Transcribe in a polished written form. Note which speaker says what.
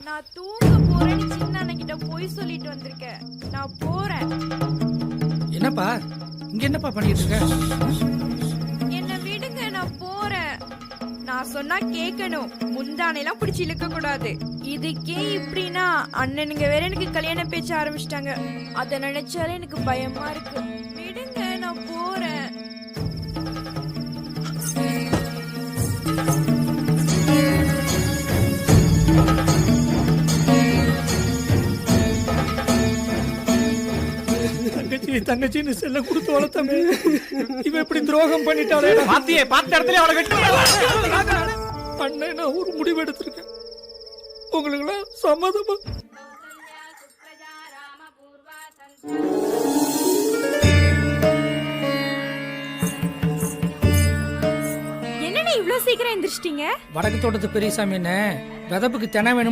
Speaker 1: நான் தூங்க போறேன்னு சின்ன அண்ணன்கிட்ட போய் சொல்லிட்டு வந்திருக்கேன். நான் போறேன்.
Speaker 2: என்னப்பா இங்க என்னப்பா பண்ணிட்டு இருக்க?
Speaker 1: என்ன விடுங்க, நான் போறேன். நான் சொன்னா கேட்கணும். முந்தானைலாம் பிடிச்சி இழுக்க கூடாது. இதுக்கே இப்படின்னா அண்ணனுங்க வேற எனக்கு கல்யாணம் பேச்ச ஆரம்பிச்சிட்டாங்க. அத நினைச்சாலே எனக்கு பயமா இருக்கு. விடுங்க, நான் போறேன்.
Speaker 2: தங்கச்சின்னு செல்ல கொடுத்து வளர்த்தமே இவ இப்படி துரோகம் பண்ணிட்டாலே.
Speaker 3: பாத்தியே பார்த்த இடத்துல அவளை வெட்டி
Speaker 2: அண்ணன் நான் ஒரு முடிவு எடுத்திருக்கேன். உங்களுக்குலாம் சம்மதமா?
Speaker 1: என்னன்னு இவ்ளோ சீக்கிரம் எந்திரிச்சிட்டீங்க?
Speaker 2: வடக்கு தோட்டத்து பெரியசாமி என்ன விதப்புக்கு தினை வேணும்னு